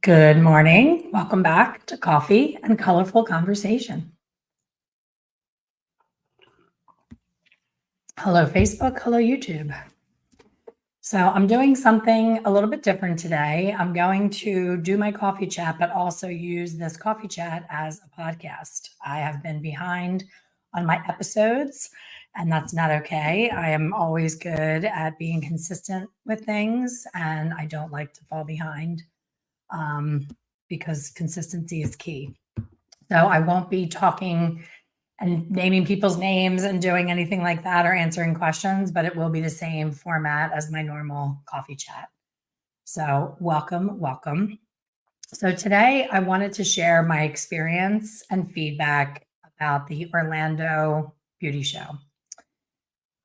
Good morning. Welcome back to Coffee and Colorful Conversation. Hello, Facebook. Hello, YouTube. So, I'm doing something a little bit different today. I'm going to do my coffee chat, but also use this coffee chat as a podcast. I have been behind on my episodes, and that's not okay. I am always good at being consistent with things, and I don't like to fall behind um, because consistency is key. So I won't be talking and naming people's names and doing anything like that or answering questions, but it will be the same format as my normal coffee chat. So welcome, welcome. So today I wanted to share my experience and feedback about the Orlando Beauty Show.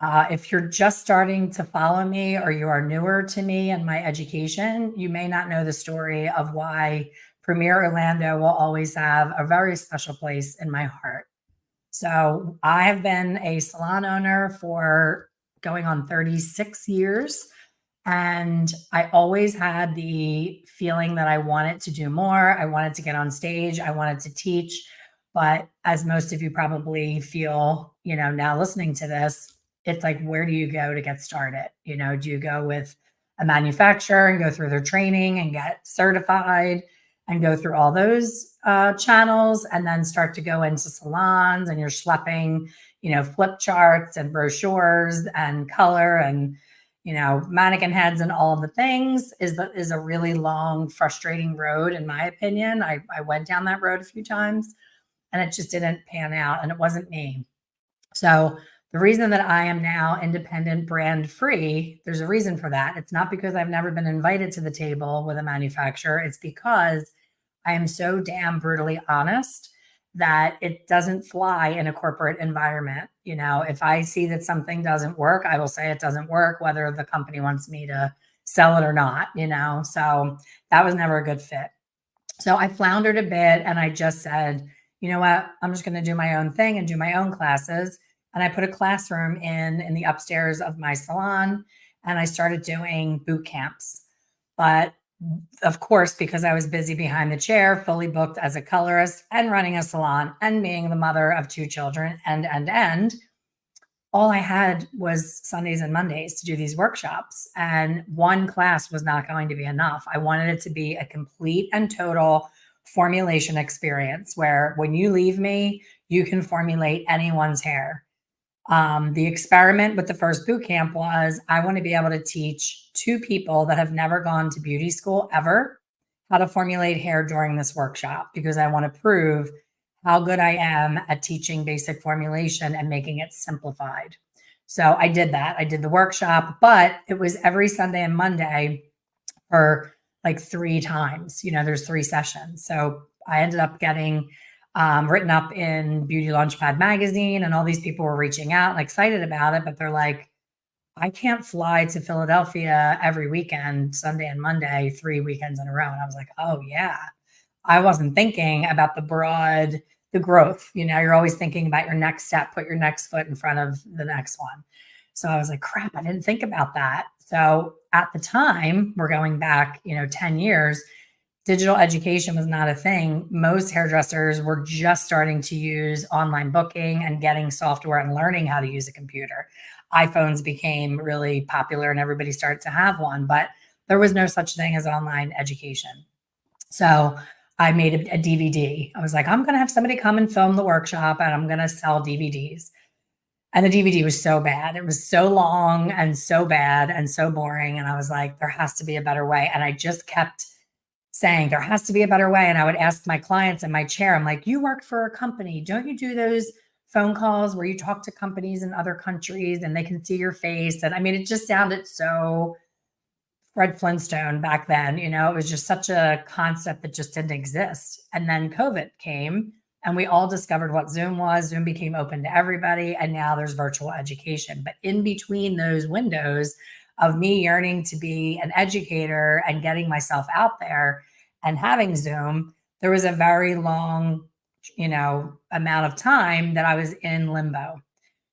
If you're just starting to follow me or you are newer to me and my education, you may not know the story of why Premier Orlando will always have a very special place in my heart. So I have been a salon owner for going on 36 years. And I always had the feeling that I wanted to do more. I wanted to get on stage. I wanted to teach. But as most of you probably feel, now listening to this, it's like, where do you go to get started? Do you go with a manufacturer and go through their training and get certified and go through all those channels and then start to go into salons and you're schlepping, flip charts and brochures and color and mannequin heads and all of the things is a really long, frustrating road, in my opinion. I went down that road a few times and it just didn't pan out and it wasn't me. So the reason that I am now independent brand free, there's a reason for that. It's not because I've never been invited to the table with a manufacturer. It's because I am so damn brutally honest that it doesn't fly in a corporate environment. If I see that something doesn't work, I will say it doesn't work, whether the company wants me to sell it or not, So that was never a good fit. So I floundered a bit and I just said, you know what, I'm just going to do my own thing and do my own classes. And I put a classroom in the upstairs of my salon and I started doing boot camps. But of course, because I was busy behind the chair, fully booked as a colorist and running a salon and being the mother of two children and all I had was Sundays and Mondays to do these workshops. And one class was not going to be enough. I wanted it to be a complete and total formulation experience where when you leave me, you can formulate anyone's hair. The experiment with the first boot camp was I want to be able to teach two people that have never gone to beauty school ever how to formulate hair during this workshop because I want to prove how good I am at teaching basic formulation and making it simplified. So I did that. I did the workshop, but it was every Sunday and Monday for like 3 times. There's 3 sessions. So I ended up getting written up in Beauty Launchpad magazine, and all these people were reaching out and excited about it, but they're like, I can't fly to Philadelphia every weekend, Sunday and Monday, 3 weekends in a row. And I was like, oh yeah. I wasn't thinking about the growth. You're always thinking about your next step, put your next foot in front of the next one. So I was like, crap, I didn't think about that. So at the time, we're going back, 10 years, digital education was not a thing. Most hairdressers were just starting to use online booking and getting software and learning how to use a computer. iPhones became really popular and everybody started to have one, but there was no such thing as online education. So I made a DVD. I was like, I'm going to have somebody come and film the workshop and I'm going to sell DVDs. And the DVD was so bad. It was so long and so bad and so boring. And I was like, there has to be a better way. And I just kept saying, there has to be a better way. And I would ask my clients in my chair, I'm like, you work for a company. Don't you do those phone calls where you talk to companies in other countries and they can see your face? And I mean, it just sounded so Fred Flintstone back then. It was just such a concept that just didn't exist. And then COVID came and we all discovered what Zoom was. Zoom became open to everybody. And now there's virtual education. But in between those windows of me yearning to be an educator and getting myself out there and having Zoom, there was a very long, amount of time that I was in limbo.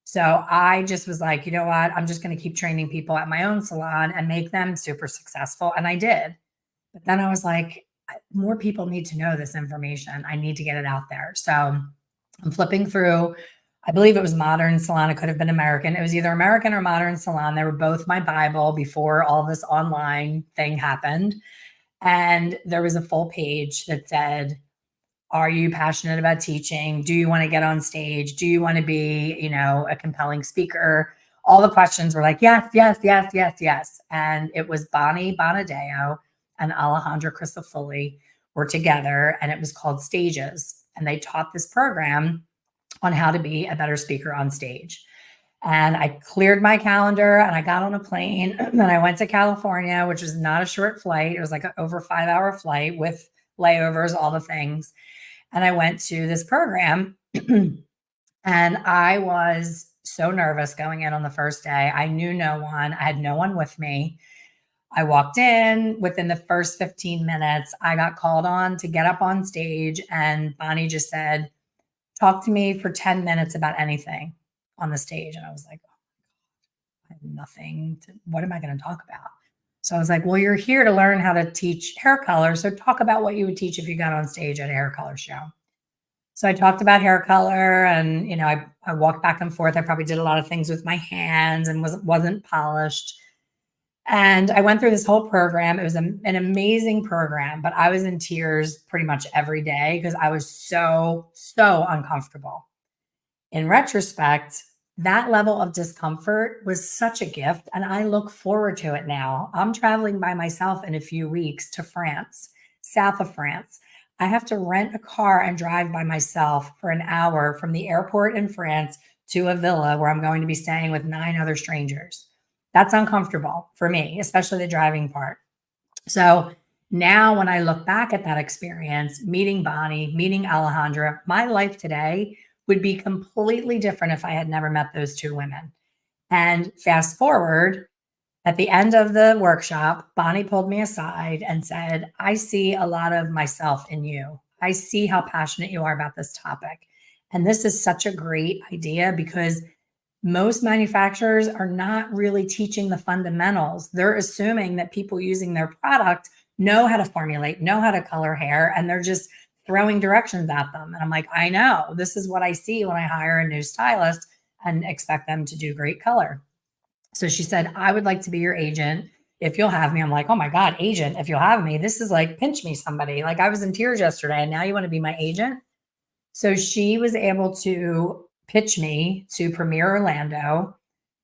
So I just was like, you know what? I'm just going to keep training people at my own salon and make them super successful. And I did. But then I was like, more people need to know this information. I need to get it out there. So I'm flipping through. I believe it was Modern Salon. It could have been American. It was either American or Modern Salon. They were both my Bible before all this online thing happened. And there was a full page that said, are you passionate about teaching? Do you want to get on stage? Do you want to be, a compelling speaker? All the questions were like, yes, yes, yes, yes, yes. And it was Bonnie Bonadeo and Alejandra Crisafulli were together, and it was called Stages. And they taught this program on how to be a better speaker on stage. And I cleared my calendar and I got on a plane and I went to California, which was not a short flight. It was like an over 5-hour flight with layovers, all the things. And I went to this program and I was so nervous going in on the first day. I knew no one. I had no one with me. I walked in. Within the first 15 minutes, I got called on to get up on stage. And Bonnie just said, talk to me for 10 minutes about anything on the stage. And I was like, oh, I have nothing to, what am I going to talk about? So I was like, well, you're here to learn how to teach hair color. So talk about what you would teach if you got on stage at a hair color show. So I talked about hair color and, I walked back and forth. I probably did a lot of things with my hands and wasn't polished. And I went through this whole program. It was an amazing program, but I was in tears pretty much every day because I was so, so uncomfortable. In retrospect, that level of discomfort was such a gift, and I look forward to it now. I'm traveling by myself in a few weeks to France, south of France. I have to rent a car and drive by myself for an hour from the airport in France to a villa where I'm going to be staying with 9 other strangers. That's uncomfortable for me, especially the driving part. So now when I look back at that experience, meeting Bonnie, meeting Alejandra, my life today would be completely different if I had never met those 2 women. And fast forward, at the end of the workshop, Bonnie pulled me aside and said, I see a lot of myself in you. I see how passionate you are about this topic. And this is such a great idea because most manufacturers are not really teaching the fundamentals. They're assuming that people using their product know how to formulate, know how to color hair, and they're just throwing directions at them. And I'm like, I know, this is what I see when I hire a new stylist and expect them to do great color. So she said, I would like to be your agent if you'll have me. I'm like, oh my God, agent, if you'll have me. This is like pinch me somebody. Like I was in tears yesterday and now you want to be my agent? So she was able to pitch me to Premier Orlando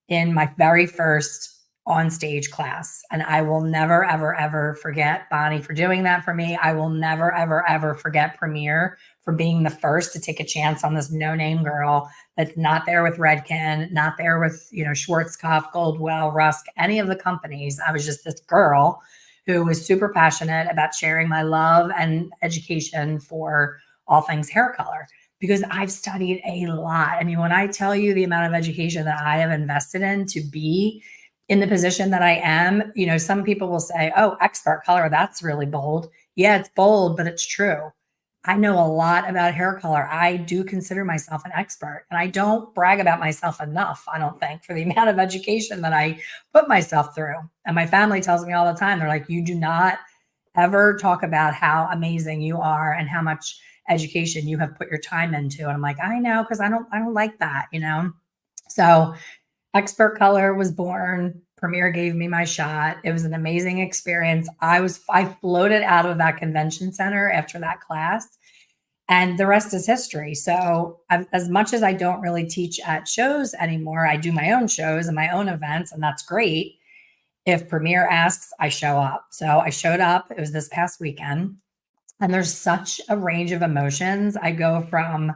in my very first on stage class. And I will never, ever, ever forget Bonnie for doing that for me. I will never, ever, ever forget Premier for being the first to take a chance on this no-name girl that's not there with Redken, not there with, Schwarzkopf, Goldwell, Rusk, any of the companies. I was just this girl who was super passionate about sharing my love and education for all things hair color because I've studied a lot. I mean, when I tell you the amount of education that I have invested in to be in the position that I am, some people will say, oh, expert color, that's really bold. Yeah, it's bold, but it's true. I know a lot about hair color. I do consider myself an expert, and I don't brag about myself enough, I don't think, for the amount of education that I put myself through. And my family tells me all the time, they're like, you do not ever talk about how amazing you are and how much education you have put your time into. And I'm like, I know, because I don't like that, So Expert Color was born. Premier gave me my shot. It was an amazing experience. I floated out of that convention center after that class, and the rest is history. So as much as I don't really teach at shows anymore, I do my own shows and my own events, and that's great. If Premier asks, I show up. So I showed up. It was this past weekend, and there's such a range of emotions. I go from,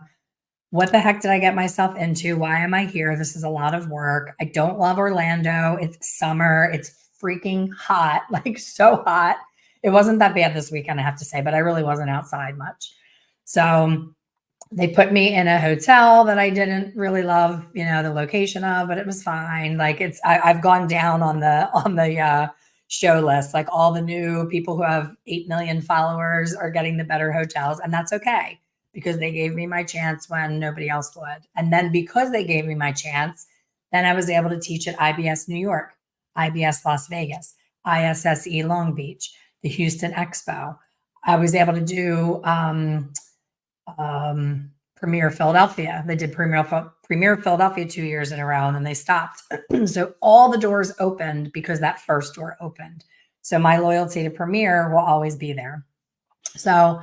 what the heck did I get myself into? Why am I here? This is a lot of work. I don't love Orlando. It's summer. It's freaking hot, like so hot. It wasn't that bad this weekend, I have to say, but I really wasn't outside much. So they put me in a hotel that I didn't really love, the location of, but it was fine. Like I've gone down on the show list. Like all the new people who have 8 million followers are getting the better hotels, and that's okay, because they gave me my chance when nobody else would. And then because they gave me my chance, then I was able to teach at IBS New York, IBS Las Vegas, ISSE Long Beach, the Houston Expo. I was able to do Premier Philadelphia. They did Premier Philadelphia 2 years in a row, and then they stopped. So all the doors opened because that first door opened. So my loyalty to Premier will always be there. So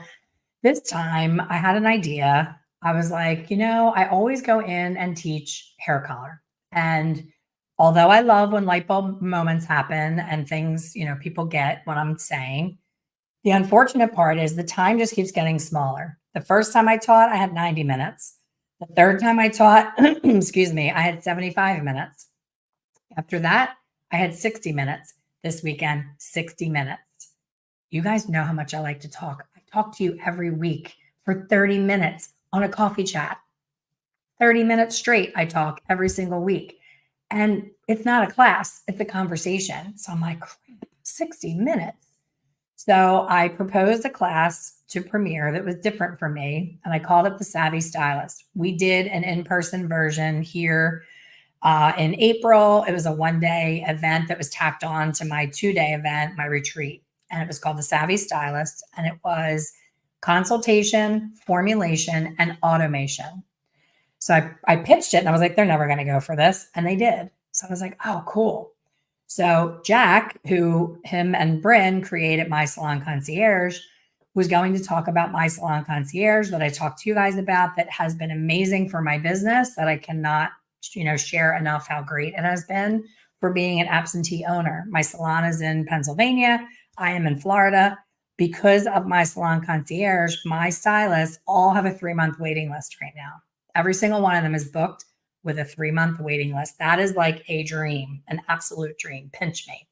this time I had an idea. I was like, I always go in and teach hair color. And although I love when light bulb moments happen and things, people get what I'm saying, the unfortunate part is the time just keeps getting smaller. The first time I taught, I had 90 minutes. The third time I taught, excuse me, I had 75 minutes. After that, I had 60 minutes. This weekend, 60 minutes. You guys know how much I like to talk. I talk to you every week for 30 minutes on a coffee chat. 30 minutes straight, I talk every single week. And it's not a class, it's a conversation. So I'm like, 60 minutes. So I proposed a class to Premier that was different for me, and I called it the Savvy Stylist. We did an in-person version here in April. It was a one-day event that was tacked on to my two-day event, my retreat, and it was called the Savvy Stylist, and it was consultation, formulation, and automation. So I pitched it, and I was like, they're never going to go for this, and they did. So I was like, oh, cool. So Jack, who him and Bryn created My Salon Concierge, was going to talk about My Salon Concierge that I talked to you guys about, that has been amazing for my business, that I cannot, share enough how great it has been for being an absentee owner. My salon is in Pennsylvania. I am in Florida. Because of My Salon Concierge, my stylists all have a 3-month waiting list right now. Every single one of them is booked with a 3-month waiting list. That is like a dream, an absolute dream. Pinch me.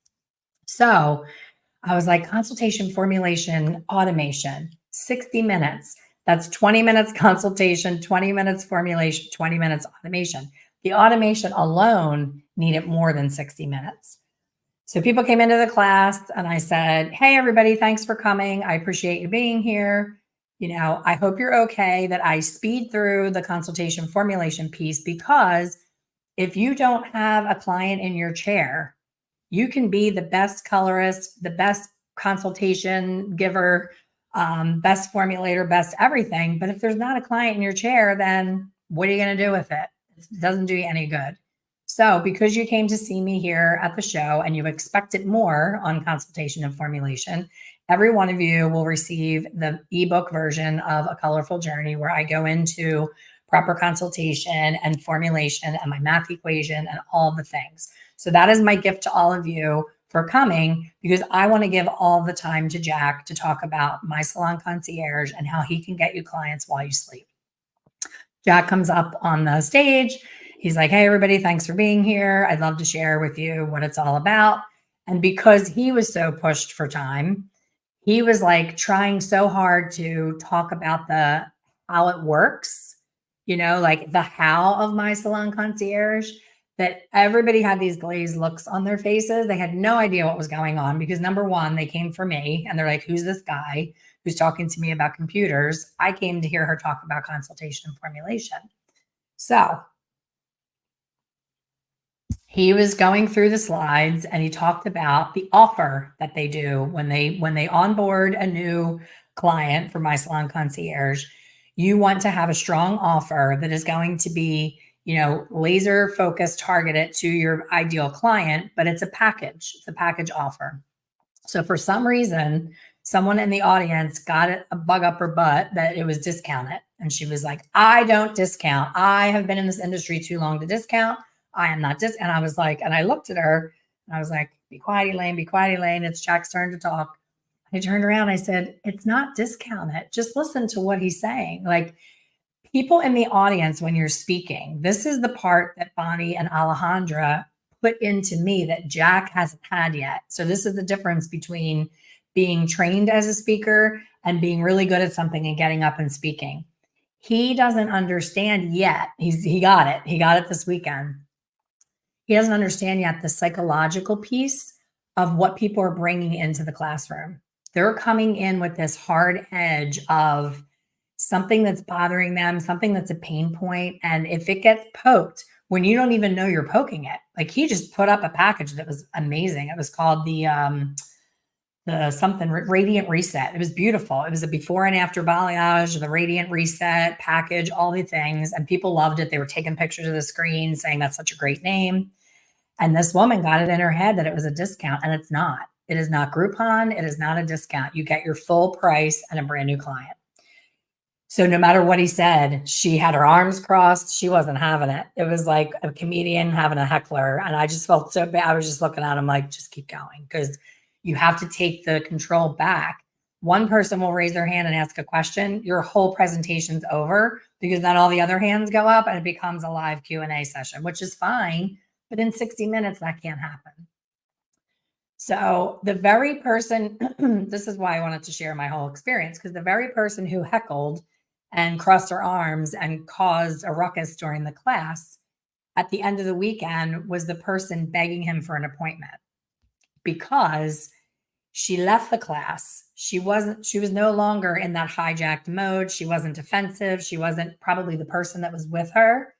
So I was like, consultation, formulation, automation, 60 minutes. That's 20 minutes consultation, 20 minutes formulation, 20 minutes automation. The automation alone needed more than 60 minutes. So people came into the class and I said, hey, everybody, thanks for coming. I appreciate you being here. I hope you're okay that I speed through the consultation formulation piece, because if you don't have a client in your chair, you can be the best colorist, the best consultation giver, best formulator, best everything. But if there's not a client in your chair, then what are you going to do with it? It doesn't do you any good. So because you came to see me here at the show and you expected more on consultation and formulation, every one of you will receive the ebook version of A Colorful Journey, where I go into proper consultation and formulation and my math equation and all the things. So that is my gift to all of you for coming, because I want to give all the time to Jack to talk about My Salon Concierge and how he can get you clients while you sleep. Jack comes up on the stage. He's like, hey, everybody, thanks for being here. I'd love to share with you what it's all about. And because he was so pushed for time, he was like trying so hard to talk about how it works, like the how of My Salon Concierge, that everybody had these glazed looks on their faces. They had no idea what was going on, because number one, they came for me and they're like, who's this guy who's talking to me about computers? I came to hear her talk about consultation and formulation. So he was going through the slides and he talked about the offer that they do when they onboard a new client for My Salon Concierge. You want to have a strong offer that is going to be, laser focused, targeted to your ideal client, but it's a package. It's a package offer. So for some reason, someone in the audience got a bug up her butt that it was discounted. And she was like, I don't discount. I have been in this industry too long to discount. I am not and I was like, and I looked at her and I was like, be quiet, Elaine, be quiet, Elaine. It's Jack's turn to talk. I turned around. I said, it's not discounted. Just listen to what he's saying. Like, people in the audience, when you're speaking, this is the part that Bonnie and Alejandra put into me that Jack hasn't had yet. So this is the difference between being trained as a speaker and being really good at something and getting up and speaking. He doesn't understand yet. He got it. He got it this weekend. He doesn't understand yet the psychological piece of what people are bringing into the classroom. They're coming in with this hard edge of something that's bothering them, something that's a pain point. And if it gets poked when you don't even know you're poking it, like he just put up a package that was amazing. It was called the the something radiant reset. It was beautiful. It was a before and after balayage, the radiant reset package, all the things. And people loved it. They were taking pictures of the screen saying that's such a great name. And this woman got it in her head that it was a discount, and it's not. It is not Groupon. It is not a discount. You get your full price and a brand new client. So no matter what he said, she had her arms crossed. She wasn't having it. It was like a comedian having a heckler. And I just felt so bad. I was just looking at him like, just keep going, because you have to take the control back. One person will raise their hand and ask a question. Your whole presentation's over, because then all the other hands go up and it becomes a live Q&A session, which is fine. But in 60 minutes, that can't happen. So the very person, this is why I wanted to share my whole experience, because the very person who heckled and crossed her arms and caused a ruckus during the class, at the end of the weekend was the person begging him for an appointment, because she left the class. She was no longer in that hijacked mode. She wasn't defensive. She wasn't probably the person that was with her,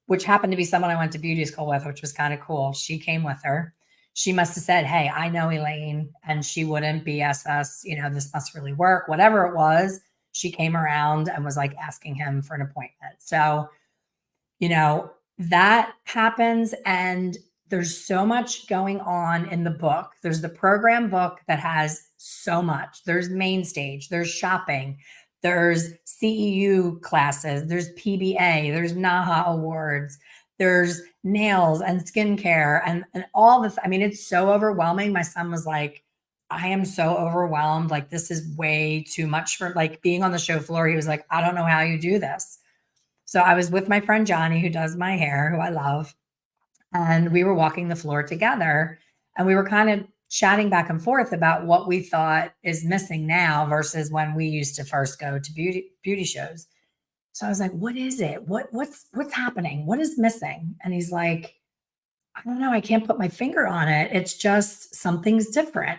which happened to be someone I went to beauty school with, which was kind of cool. She came with her. She must have said, hey, I know Elaine, and she wouldn't BS us. This must really work. Whatever it was, she came around and was like asking him for an appointment. So, that happens. And there's so much going on in the book. There's the program book that has so much. There's main stage, there's shopping, there's CEU classes, there's PBA, there's NAHA awards, there's nails and skincare and all this. I mean, it's so overwhelming. My son was like, I am so overwhelmed. Like, this is way too much for like being on the show floor. He was like, I don't know how you do this. So I was with my friend Johnny, who does my hair, who I love. And we were walking the floor together, and we were kind of chatting back and forth about what we thought is missing now versus when we used to first go to beauty shows. So I was like, what is it? What's happening? What is missing? And he's like, I don't know. I can't put my finger on it. It's just something's different.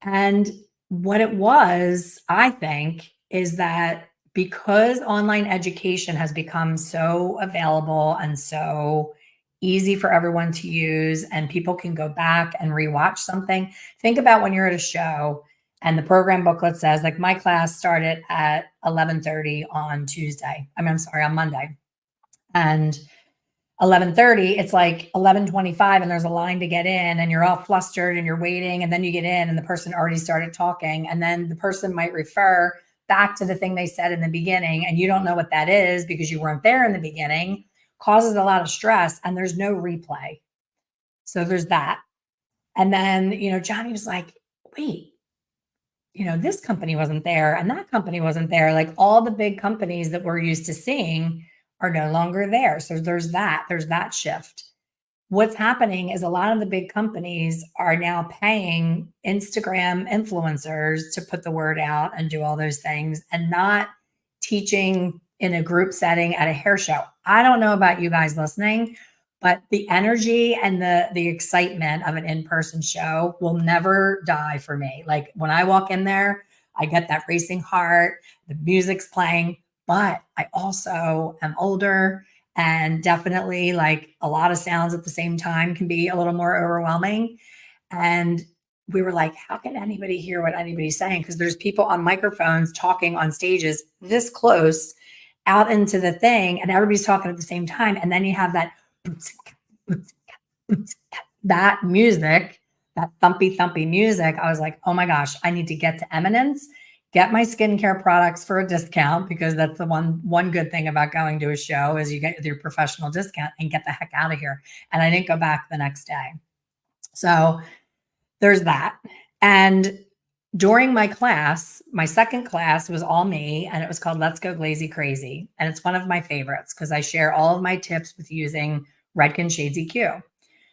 And what it was, I think, is that because online education has become so available and so easy for everyone to use, and people can go back and rewatch something. Think about when you're at a show and the program booklet says, like, my class started at 11:30 on Tuesday. I'm sorry, on Monday. And 11:30, it's like 11:25 and there's a line to get in, and you're all flustered and you're waiting, and then you get in and the person already started talking, and then the person might refer back to the thing they said in the beginning, and you don't know what that is because you weren't there in the beginning. Causes a lot of stress, and there's no replay. So there's that. And then, Johnny was like, wait, this company wasn't there and that company wasn't there. Like, all the big companies that we're used to seeing are no longer there. So there's that shift. What's happening is a lot of the big companies are now paying Instagram influencers to put the word out and do all those things, and not teaching in a group setting at a hair show. I don't know about you guys listening, but the energy and the excitement of an in-person show will never die for me. Like, when I walk in there, I get that racing heart, the music's playing, but I also am older, and definitely, like, a lot of sounds at the same time can be a little more overwhelming. And we were like, how can anybody hear what anybody's saying? Because there's people on microphones talking on stages this close out into the thing, and everybody's talking at the same time. And then you have that music, that thumpy music. I was like, oh my gosh, I need to get to Eminence, get my skincare products for a discount, because that's the one good thing about going to a show is you get your professional discount, and get the heck out of here. And I didn't go back the next day. So there's that. And during my class, my second class was all me, and it was called Let's Go Glazy Crazy. And it's one of my favorites because I share all of my tips with using Redken Shades EQ.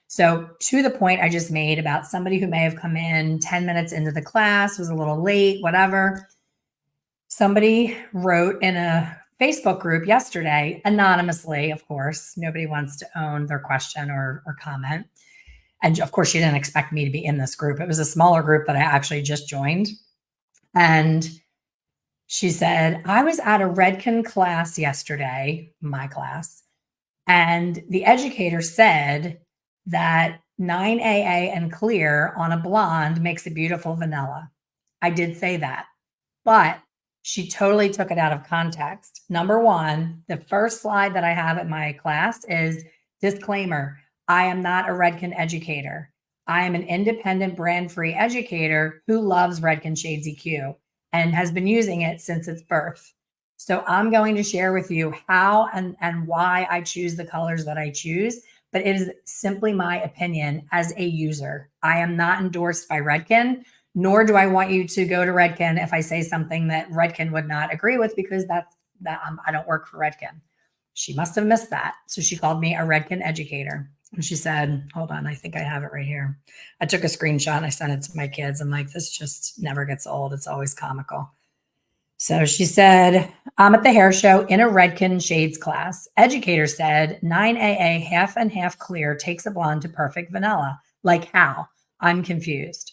So, to the point I just made about somebody who may have come in 10 minutes into the class, was a little late, whatever. Somebody wrote in a Facebook group yesterday, anonymously, of course, nobody wants to own their question or comment. And of course, she didn't expect me to be in this group. It was a smaller group that I actually just joined. And she said, I was at a Redken class yesterday, my class, and the educator said that 9AA and clear on a blonde makes a beautiful vanilla. I did say that, but she totally took it out of context. Number one, the first slide that I have at my class is disclaimer. I am not a Redken educator. I am an independent brand free educator who loves Redken Shades EQ and has been using it since its birth. So I'm going to share with you how and why I choose the colors that I choose, but it is simply my opinion as a user. I am not endorsed by Redken, nor do I want you to go to Redken if I say something that Redken would not agree with, because I don't work for Redken. She must have missed that. So she called me a Redken educator. And she said, hold on, I think I have it right here. I took a screenshot and I sent it to my kids. I'm like, this just never gets old. It's always comical. So she said, I'm at the hair show in a Redken Shades class. Educator said 9AA half and half clear takes a blonde to perfect vanilla. Like how? I'm confused.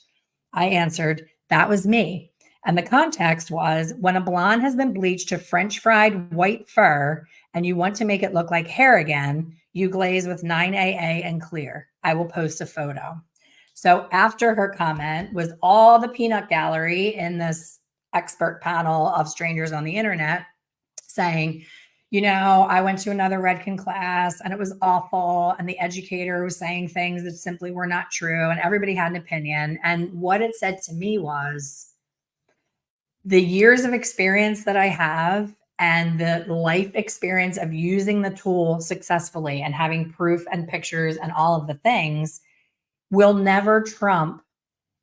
I answered, that was me. And the context was when a blonde has been bleached to French fried white fur and you want to make it look like hair again, you glaze with 9AA and clear. I will post a photo. So after her comment was all the peanut gallery in this expert panel of strangers on the internet saying, I went to another Redken class and it was awful. And the educator was saying things that simply were not true. And everybody had an opinion. And what it said to me was the years of experience that I have and the life experience of using the tool successfully and having proof and pictures and all of the things will never trump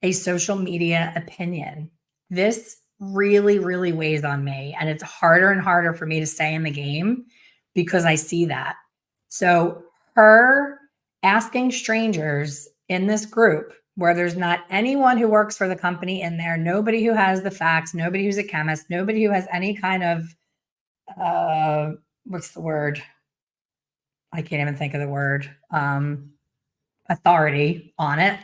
a social media opinion. This really, really weighs on me. And it's harder and harder for me to stay in the game because I see that. So her asking strangers in this group where there's not anyone who works for the company in there, nobody who has the facts, nobody who's a chemist, nobody who has any kind of, what's the word? I can't even think of the word, authority on it.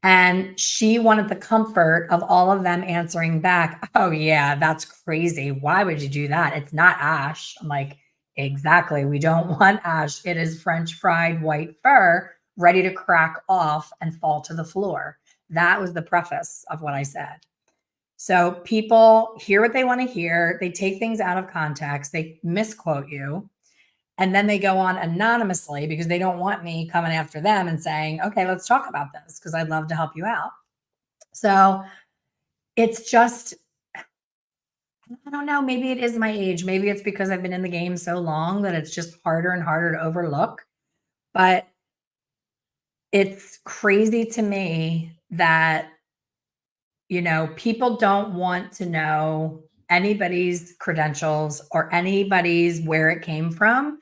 And she wanted the comfort of all of them answering back, oh, yeah, that's crazy. Why would you do that? It's not ash. I'm like, exactly. We don't want ash. It is French fried white fur ready to crack off and fall to the floor. That was the preface of what I said. So people hear what they want to hear. They take things out of context. They misquote you. And then they go on anonymously because they don't want me coming after them and saying, okay, let's talk about this because I'd love to help you out. So it's just, I don't know, maybe it is my age. Maybe it's because I've been in the game so long that it's just harder and harder to overlook. But it's crazy to me that, people don't want to know anybody's credentials or anybody's where it came from.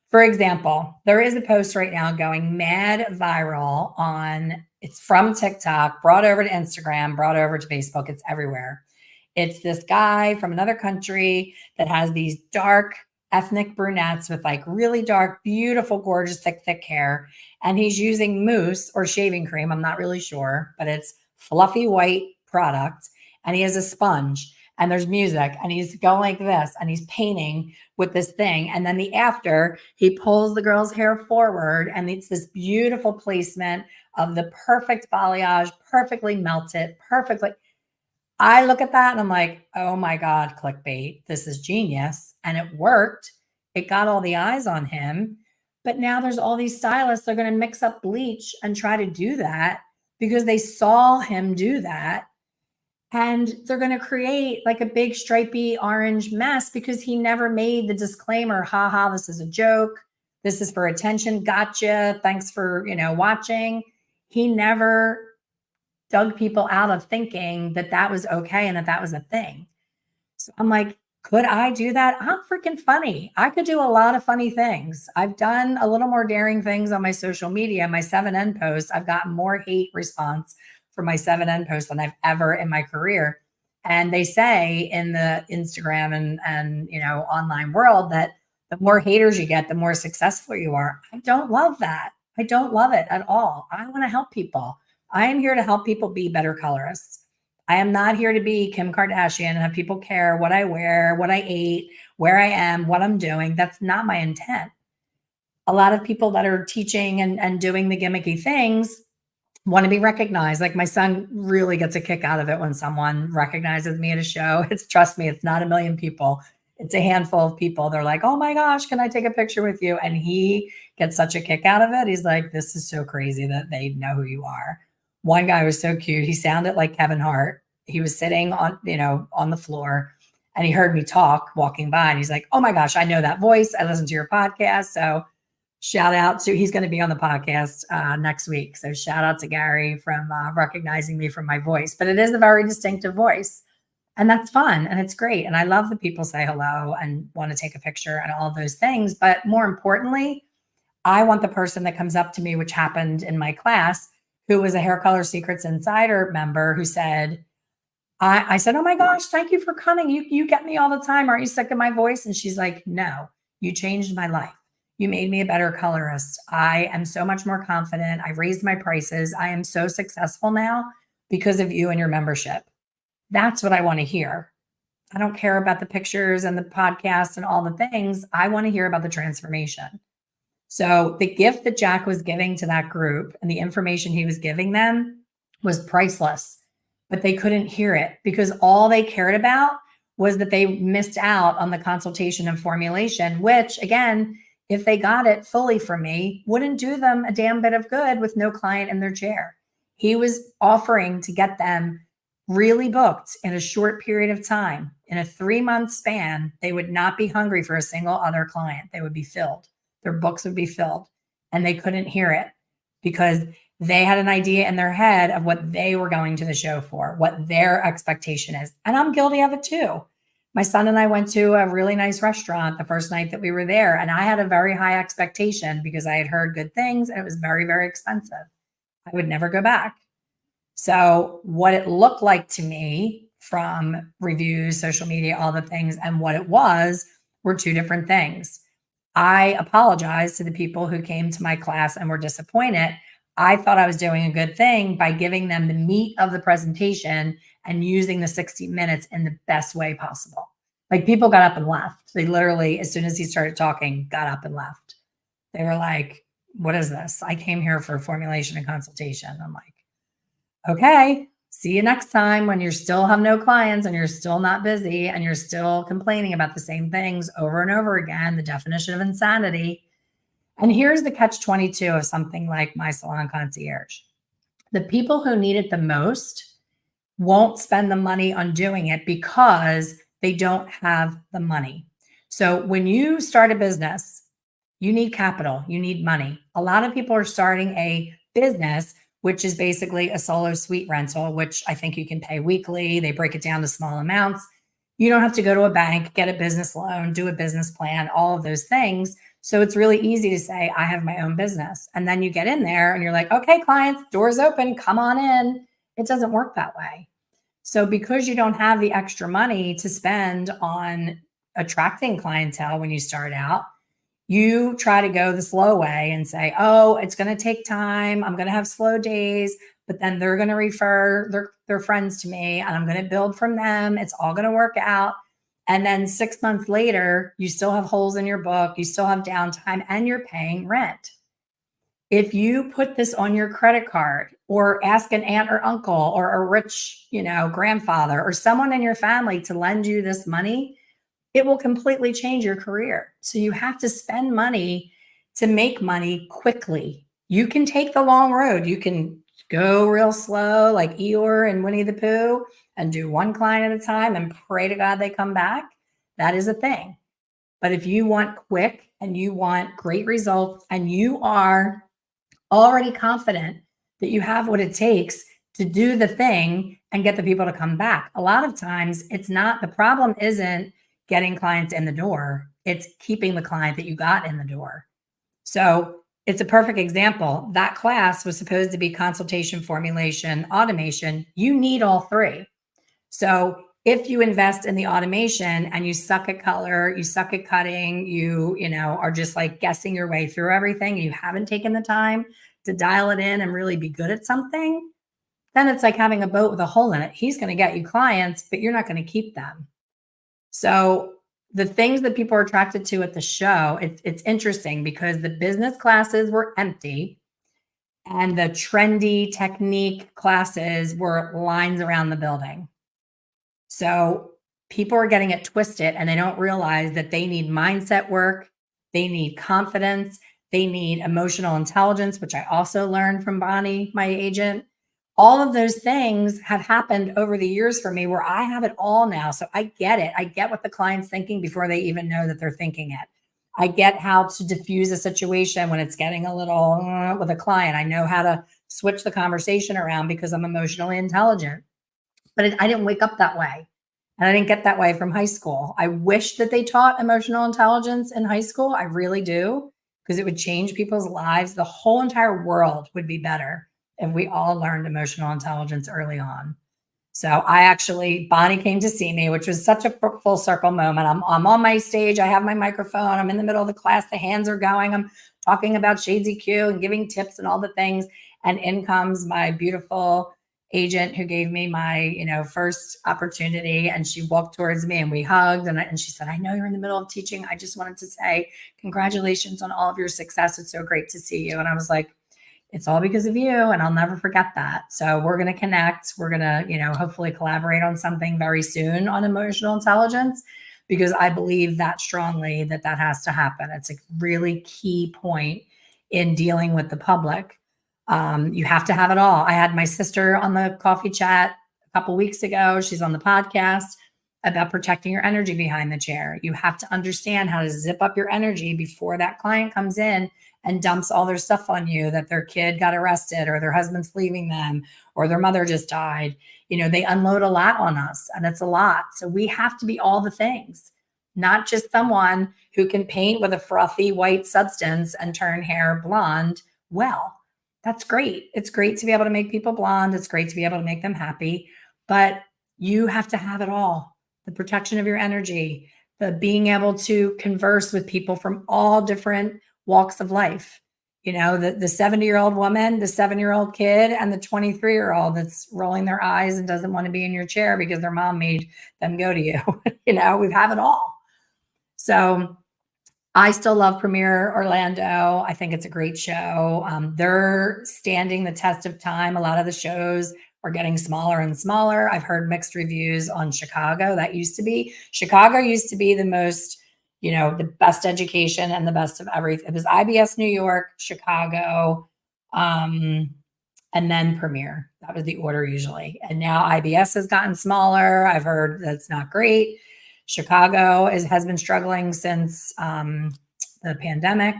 For example, there is a post right now going mad viral it's from TikTok, brought over to Instagram, brought over to Facebook. It's everywhere. It's this guy from another country that has these dark ethnic brunettes with like really dark, beautiful, gorgeous, thick hair. And he's using mousse or shaving cream. I'm not really sure, but it's fluffy white product. And he has a sponge and there's music and he's going like this and he's painting with this thing. And then after he pulls the girl's hair forward and it's this beautiful placement of the perfect balayage, perfectly melted, perfectly. I look at that and I'm like, oh my God, clickbait. This is genius. And it worked. It got all the eyes on him. But now there's all these stylists, they're going to mix up bleach and try to do that because they saw him do that. And they're going to create like a big stripy orange mess because he never made the disclaimer, haha, this is a joke. This is for attention. Gotcha. Thanks for, watching. He never dug people out of thinking that that was okay and that was a thing. So I'm like, could I do that? I'm freaking funny. I could do a lot of funny things. I've done a little more daring things on my social media. My 7N posts, I've gotten more hate response for my 7N posts than I've ever in my career. And they say in the Instagram and online world that the more haters you get, the more successful you are. I don't love that. I don't love it at all. I want to help people. I am here to help people be better colorists. I am not here to be Kim Kardashian and have people care what I wear, what I ate, where I am, what I'm doing. That's not my intent. A lot of people that are teaching and doing the gimmicky things want to be recognized. Like my son really gets a kick out of it when someone recognizes me at a show. Trust me, it's not a million people. It's a handful of people. They're like, oh my gosh, can I take a picture with you? And he gets such a kick out of it. He's like, this is so crazy that they know who you are. One guy was so cute. He sounded like Kevin Hart. He was sitting on the floor and he heard me talk walking by and he's like, oh my gosh, I know that voice. I listen to your podcast. So shout out to, he's going to be on the podcast next week. So shout out to Gary from recognizing me from my voice, but it is a very distinctive voice and that's fun and it's great. And I love that people say hello and want to take a picture and all of those things. But more importantly, I want the person that comes up to me, which happened in my class, who was a Hair Color Secrets Insider member who said, I said, oh my gosh, thank you for coming. You get me all the time. Aren't you sick of my voice? And she's like, no, you changed my life. You made me a better colorist. I am so much more confident. I raised my prices. I am so successful now because of you and your membership. That's what I want to hear. I don't care about the pictures and the podcasts and all the things. I want to hear about the transformation. So the gift that Jack was giving to that group and the information he was giving them was priceless, but they couldn't hear it because all they cared about was that they missed out on the consultation and formulation, which again, if they got it fully from me, wouldn't do them a damn bit of good with no client in their chair. He was offering to get them really booked in a short period of time. In a 3-month span, they would not be hungry for a single other client. They would be filled. Their books would be filled. And they couldn't hear it because they had an idea in their head of what they were going to the show for, what their expectation is. And I'm guilty of it too. My son and I went to a really nice restaurant the first night that we were there, and I had a very high expectation because I had heard good things and it was very, very expensive. I would never go back. So what it looked like to me from reviews, social media, all the things, and what it was were two different things. I apologize to the people who came to my class and were disappointed. I thought I was doing a good thing by giving them the meat of the presentation and using the 60 minutes in the best way possible. Like people got up and left. They literally, as soon as he started talking, got up and left. They were like, what is this? I came here for formulation and consultation. I'm like, okay, see you next time when you still have no clients and you're still not busy and you're still complaining about the same things over and over again, the definition of insanity. And here's the catch-22 of something like My Salon Concierge. The people who need it the most won't spend the money on doing it because they don't have the money. So when you start a business, you need capital, you need money. A lot of people are starting a business, which is basically a solo suite rental, which I think you can pay weekly. They break it down to small amounts. You don't have to go to a bank, get a business loan, do a business plan, all of those things. So it's really easy to say, I have my own business. And then you get in there and you're like, okay, clients, doors open, come on in. It doesn't work that way. So because you don't have the extra money to spend on attracting clientele when you start out, you try to go the slow way and say, oh, it's going to take time. I'm going to have slow days, but then they're going to refer their friends to me and I'm going to build from them. It's all going to work out. And then 6 months later, you still have holes in your book, you still have downtime, and you're paying rent. If you put this on your credit card or ask an aunt or uncle or a rich, grandfather or someone in your family to lend you this money, it will completely change your career. So you have to spend money to make money quickly. You can take the long road. You can go real slow like Eeyore and Winnie the Pooh and do one client at a time and pray to God they come back. That is a thing. But if you want quick and you want great results and you are already confident that you have what it takes to do the thing and get the people to come back. A lot of times the problem isn't getting clients in the door. It's keeping the client that you got in the door. So it's a perfect example. That class was supposed to be consultation, formulation, automation. You need all three. So if you invest in the automation and you suck at color, you suck at cutting, you are just like guessing your way through everything, you haven't taken the time to dial it in and really be good at something, then it's like having a boat with a hole in it. He's going to get you clients, but you're not going to keep them. So the things that people are attracted to at the show, it's interesting because the business classes were empty and the trendy technique classes were lines around the building. So people are getting it twisted and they don't realize that they need mindset work, they need confidence, they need emotional intelligence, which I also learned from Bonnie, my agent. All of those things have happened over the years for me where I have it all now. So I get it. I get what the client's thinking before they even know that they're thinking it. I get how to diffuse a situation when it's getting a little with a client. I know how to switch the conversation around because I'm emotionally intelligent. But I didn't wake up that way. And I didn't get that way from high school. I wish that they taught emotional intelligence in high school. I really do, because it would change people's lives. The whole entire world would be better if we all learned emotional intelligence early on. So I actually, Bonnie came to see me, which was such a full circle moment. I'm on my stage. I have my microphone. I'm in the middle of the class. The hands are going. I'm talking about Shades EQ and giving tips and all the things. And in comes my beautiful agent who gave me my, first opportunity. And she walked towards me and we hugged. And she said, I know you're in the middle of teaching. I just wanted to say congratulations on all of your success. It's so great to see you. And I was like, it's all because of you. And I'll never forget that. So we're going to connect. We're going to, hopefully collaborate on something very soon on emotional intelligence, because I believe that strongly that has to happen. It's a really key point in dealing with the public. You have to have it all. I had my sister on the coffee chat a couple weeks ago. She's on the podcast about protecting your energy behind the chair. You have to understand how to zip up your energy before that client comes in and dumps all their stuff on you, that their kid got arrested or their husband's leaving them or their mother just died. They unload a lot on us and it's a lot. So we have to be all the things, not just someone who can paint with a frothy white substance and turn hair blonde. Well, that's great. It's great to be able to make people blonde. It's great to be able to make them happy, but you have to have it all. The protection of your energy, the being able to converse with people from all different walks of life. The 70-year-old woman, the 7-year-old kid, and the 23-year-old that's rolling their eyes and doesn't want to be in your chair because their mom made them go to you. We have it all. So I still love Premiere Orlando. I think it's a great show. They're standing the test of time. A lot of the shows are getting smaller and smaller. I've heard mixed reviews on Chicago. Chicago used to be the most, the best education and the best of everything. It was IBS New York, Chicago, and then Premiere. That was the order usually. And now IBS has gotten smaller. I've heard that's not great. Chicago has been struggling since the pandemic,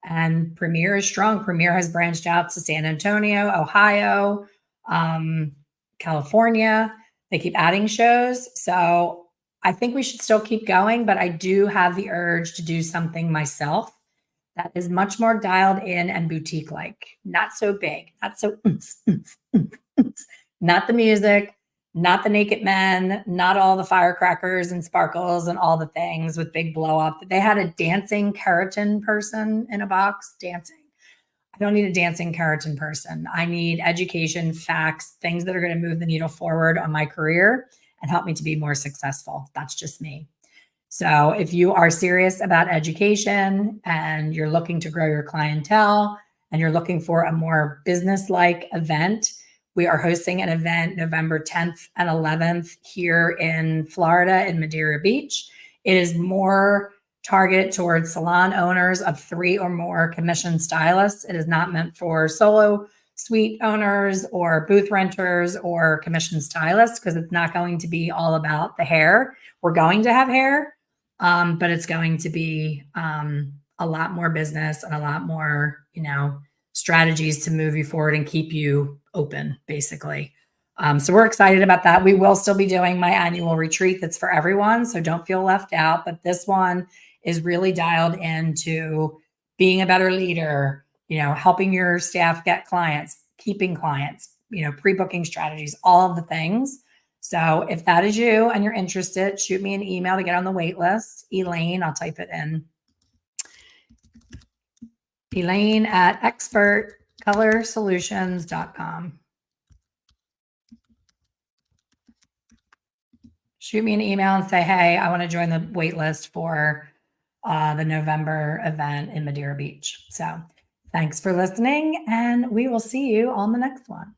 and Premiere is strong. Premiere has branched out to San Antonio, Ohio, California. They keep adding shows. So I think we should still keep going, but I do have the urge to do something myself that is much more dialed in and boutique-like, not so big, not so, not the music, not the naked men, not all the firecrackers and sparkles and all the things with big blow up. They had a dancing keratin person in a box dancing. I don't need a dancing keratin person. I need education, facts, things that are going to move the needle forward on my career and help me to be more successful. That's just me. So if you are serious about education and you're looking to grow your clientele and you're looking for a more business-like event, we are hosting an event November 10th and 11th here in Florida in Madeira Beach. It is more targeted towards salon owners of 3 or more commissioned stylists. It is not meant for solo suite owners or booth renters or commissioned stylists, because it's not going to be all about the hair. We're going to have hair, but it's going to be a lot more business and a lot more, strategies to move you forward and keep you open, basically. So we're excited about that. We will still be doing my annual retreat that's for everyone, so don't feel left out. But this one is really dialed into being a better leader, helping your staff get clients, keeping clients, pre-booking strategies, all of the things. So if that is you and you're interested, shoot me an email to get on the wait list. Elaine, I'll type it in. Elaine at expertcolorsolutions.com. shoot me an email and say, hey, I want to join the wait list for the November event in Madeira Beach. So thanks for listening, and we will see you on the next one.